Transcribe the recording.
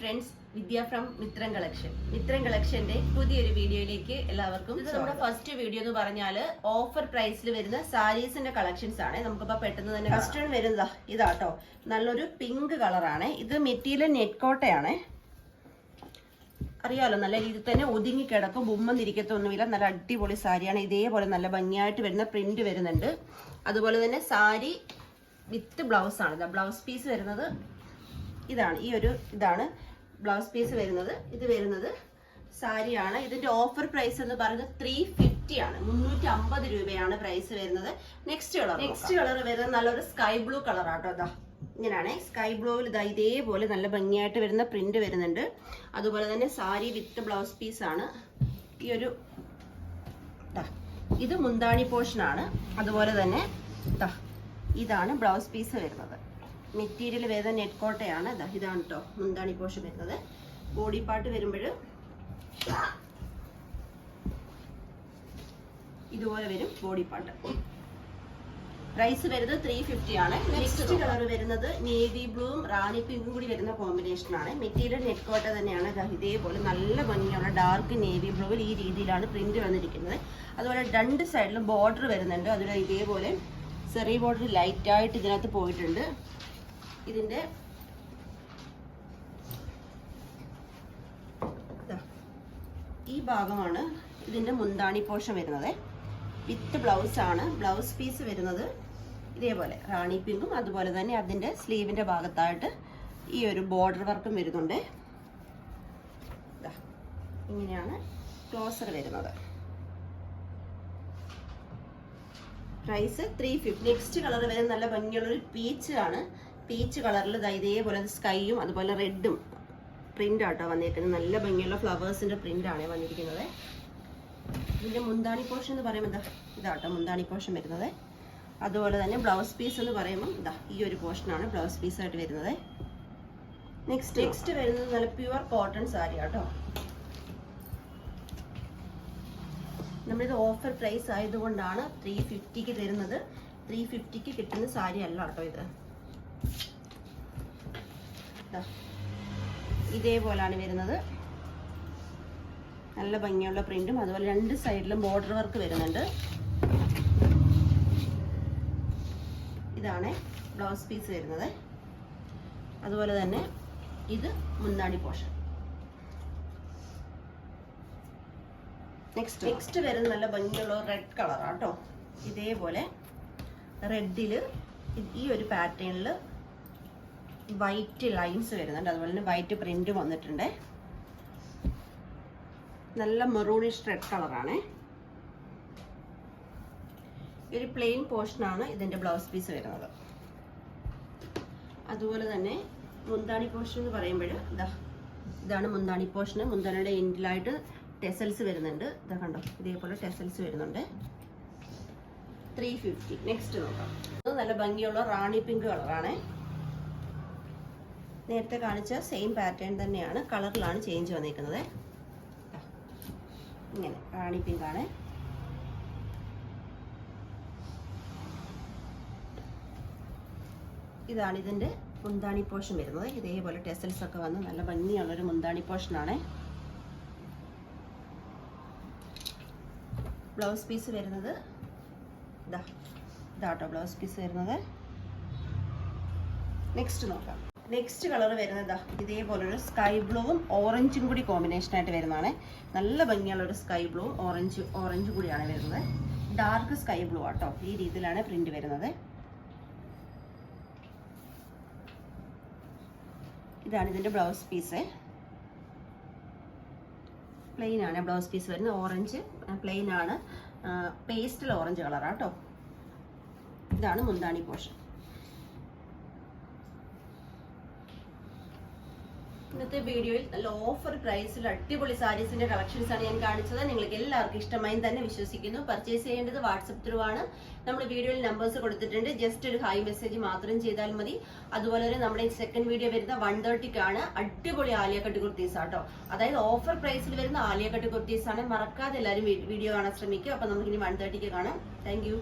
Friends, Vidya from Mithram collection. Mithram കളക്ഷന്റെ പുതിയൊരു വീഡിയോയിലേക്ക് എല്ലാവർക്കും. ഇത് നമ്മുടെ ഫസ്റ്റ് വീഡിയോ എന്ന് പറഞ്ഞാൽ ഓഫർ പ്രൈസിൽ വരുന്ന സാരീസിന്റെ കളക്ഷൻസ് ആണ്. നമുക്കിപ്പോ പെട്ടെന്ന് തന്നെ ഫസ്റ്റ് വരുന്നതാ ഇതാട്ടോ, നല്ലൊരു പിങ്ക് കളറാണ്. ഇത് മെറ്റീരിയൽ നെറ്റ് കോട്ടയാണ്. അറിയാലോ, നല്ല രീതിയിൽ തന്നെ ഒതുങ്ങി കിടക്കും, ബുമ്മന്നിരിക്കത്തൊന്നുമില്ല. നല്ല അടിപൊളി സാരിയാണ്. ഇതേപോലെ നല്ല ഭംഗിയായിട്ട് വരുന്ന പ്രിന്റ് വരുന്നുണ്ട്. അതുപോലെ തന്നെ സാരി വിത്ത് ബ്ലൗസ് ആണ്. ബ്ലൗസ് പീസ് വരുന്നത് ഇതാണ്. ഇതാണ് ബ്ലൗസ് പീസ് വരുന്നത്. ഇത് വരുന്നത് സാരിയാണ്. ഇതിന്റെ ഓഫർ പ്രൈസ് എന്ന് പറയുന്നത് 350 ആണ്. 350 രൂപയാണ് പ്രൈസ് വരുന്നത്. നെക്സ്റ്റ് കളർ വരുന്നത് നല്ലൊരു സ്കൈ ബ്ലൂ കളർ ആട്ടോ. അതാ ഇങ്ങനെയാണ്. സ്കൈ ബ്ലൂവിൽ ഇതാ ഇതേപോലെ നല്ല ഭംഗിയായിട്ട് വരുന്ന പ്രിന്റ് വരുന്നുണ്ട്. അതുപോലെ തന്നെ സാരി വിത്ത് ബ്ലൗസ് പീസ് ആണ്. ഇത് മുന്താണി പോർഷൻ ആണ്. അതുപോലെ തന്നെ ഇതാണ് ബ്ലൗസ് പീസ് വരുന്നത്. മെറ്റീരിയൽ വരുന്ന നെറ്റ് കോട്ടയാണ്. ഇതാണ് കേട്ടോ മുന്താണി പോർഷൻ വരുന്നത്. ബോഡി പാർട്ട് വരുമ്പോൾ ഇതുപോലെ വരും ബോഡി പാർട്ട്. പ്രൈസ് വരുന്നത് 350 ആണ്. നെക്സ്റ്റ് കളർ വരുന്നത് നേവി ബ്ലൂവും റാണി പിങ്കും കൂടി വരുന്ന കോമ്പിനേഷൻ ആണ്. മെറ്റീരിയൽ നെറ്റ് കോട്ട തന്നെയാണ്. ഇതേപോലെ നല്ല ഭംഗിയുള്ള ഡാർക്ക് നേവി ബ്ലൂവിൽ ഈ രീതിയിലാണ് പ്രിന്റ് വന്നിരിക്കുന്നത്. അതുപോലെ രണ്ട് സൈഡിലും ബോർഡർ വരുന്നുണ്ട്. അതിൽ ഇതേപോലെ ചെറിയ ബോർഡർ ലൈറ്റ് ആയിട്ട് ഇതിനകത്ത് പോയിട്ടുണ്ട്. ഇതിന്റെ ഈ ഭാഗമാണ് ഇതിന്റെ മുന്താണി പോർഷൻ വരുന്നത്. വിത്ത് ബ്ലൗസ് ആണ്. ബ്ലൗസ് പീസ് വരുന്നത് ഇതേപോലെ റാണി പിങ്കും അതുപോലെ തന്നെ അതിന്റെ സ്ലീവിന്റെ ഭാഗത്തായിട്ട് ഈ ഒരു ബോർഡർ വർക്കും വരുന്നുണ്ട്. ഇങ്ങനെയാണ് ക്ലോസർ വരുന്നത്. പ്രൈസ് 350. നെക്സ്റ്റ് കളർ വരുന്നത് നല്ല ഭംഗിയുള്ളൊരു പീച്ച് ആണ്. പീച്ച് കളറിൽ ഇതേപോലെ സ്കൈയും അതുപോലെ റെഡും പ്രിന്റ് ആട്ടോ വന്നിരിക്കുന്നത്. നല്ല ഭംഗിയുള്ള ഫ്ലവേഴ്സിന്റെ പ്രിന്റ് ആണ് വന്നിരിക്കുന്നത്. ഇതിന്റെ മുന്താണി പോർഷൻ എന്ന് പറയുമ്പോൾ ഇതാട്ടോ മുന്താണി പോർഷൻ വരുന്നത്. അതുപോലെ തന്നെ ബ്ലൗസ് പീസ് എന്ന് പറയുമ്പോൾ ഈ ഒരു പോർഷനാണ് ബ്ലൗസ് പീസ് ആയിട്ട് വരുന്നത്. നെക്സ്റ്റ് വരുന്നത് നല്ല പ്യുവർ കോട്ടൺ സാരി ആട്ടോ. നമ്മളിത് ഓഫർ പ്രൈസ് ആയതുകൊണ്ടാണ് 350 തരുന്നത്. 350 കിട്ടുന്ന സാരി അല്ല കേട്ടോ ഇത്. ഇതേപോലാണ് വരുന്നത്. നല്ല ഭംഗിയുള്ള പ്രിന്റും അതുപോലെ രണ്ട് സൈഡിലും ബോർഡർ വർക്ക് വരുന്നുണ്ട്. ഇതാണ് ബ്ലൗസ് പീസ് വരുന്നത്. അതുപോലെ തന്നെ ഇത് മുന്താണി പോർഷൻ. നെക്സ്റ്റ് വരുന്നത് നല്ല ഭംഗിയുള്ള റെഡ് കളർ ആട്ടോ. ഇതേപോലെ റെഡില് ഈ ഒരു പാറ്റേണിൽ വൈറ്റ് ലൈൻസ് വരുന്നുണ്ട്. അതുപോലെ തന്നെ വൈറ്റ് പ്രിന്റ് വന്നിട്ടുണ്ട്. നല്ല മെറൂണിഷ് റെഡ് കളറാണ്. ഒരു പ്ലെയിൻ പോർഷനാണ് ഇതിന്റെ ബ്ലൗസ് പീസ് വരുന്നത്. അതുപോലെ തന്നെ മുന്താണി പോർഷൻ എന്ന് പറയുമ്പോൾ ഇതാണ് മുന്താണി പോർഷൻ. മുന്താണിയുടെ എൻഡിലായിട്ട് ടെസൽസ് വരുന്നുണ്ട്. ഇതാ കണ്ടോ, ഇതേപോലെ ടെസൽസ് വരുന്നുണ്ട്. 350. നെക്സ്റ്റ് നോക്കാം. നല്ല ഭംഗിയുള്ള റാണി പിങ്ക് കളറാണ്. നേരത്തെ കാണിച്ച സെയിം പാറ്റേൺ തന്നെയാണ്, കളറിലാണ് ചേഞ്ച് വന്നിരിക്കുന്നത്. ഇങ്ങനെ റാണി പിങ്ക് ആണ്. ഇതാണ് ഇതിന്റെ മുന്താണി പോർഷൻ വരുന്നത്. ഇതേപോലെ ടെസൽസ് ഒക്കെ വന്ന് നല്ല ഭംഗിയുള്ളൊരു മുന്താണി പോർഷനാണ്. ബ്ലൗസ് പീസ് വരുന്നത് ഇതാട്ടോ ബ്ലൗസ് പീസ് വരുന്നത്. നെക്സ്റ്റ് നോക്കാം. നെക്സ്റ്റ് കളർ വരുന്നത് ഇതേപോലൊരു സ്കൈ ബ്ലൂവും ഓറഞ്ചും കൂടി കോമ്പിനേഷൻ ആയിട്ട് വരുന്നതാണ്. നല്ല ഭംഗിയുള്ള ഒരു സ്കൈ ബ്ലൂ ഓറഞ്ച് കൂടിയാണ് വരുന്നത്. ഡാർക്ക് സ്കൈ ബ്ലൂ ആട്ടോ. ഈ രീതിയിലാണ് പ്രിന്റ് വരുന്നത്. ഇതാണ് ഇതിന്റെ ബ്ലൗസ് പീസ്. പ്ലെയിൻ ആണ് ബ്ലൗസ് പീസ് വരുന്നത്. ഓറഞ്ച് പ്ലെയിൻ ആണ്. പേസ്റ്റൽ ഓറഞ്ച് കളറാട്ടോ. ഇതാണ് മുന്താണി പോർഷൻ. ഇന്നത്തെ വീഡിയോയിൽ നല്ല ഓഫർ പ്രൈസിൽ അടിപൊളി സാരീസിന്റെ കളക്ഷൻസ് ആണ് ഞാൻ കാണിച്ചത്. നിങ്ങൾക്ക് എല്ലാവർക്കും ഇഷ്ടമായി തന്നെ വിശ്വസിക്കുന്നു. പർച്ചേസ് ചെയ്യേണ്ടത് വാട്സപ്പ് ത്രൂ ആണ്. നമ്മൾ വീഡിയോയിൽ നമ്പേഴ്സ് കൊടുത്തിട്ടുണ്ട്. ജസ്റ്റ് ഒരു ഹൈ മെസ്സേജ് മാത്രം ചെയ്താൽ മതി. അതുപോലെ തന്നെ നമ്മുടെ സെക്കൻഡ് വീഡിയോ വരുന്ന 130 അടിപൊളി ആലിയ കട്ട് കുർത്തീസ് ആട്ടോ. അതായത് ഓഫർ പ്രൈസിൽ വരുന്ന ആലിയ കട്ട് കുർത്തീസ് ആണ്. മറക്കാതെ എല്ലാവരും വീഡിയോ കാണാൻ ശ്രമിക്കുക. അപ്പൊ നമുക്ക് ഇനി 130 കാണാം. Thank you.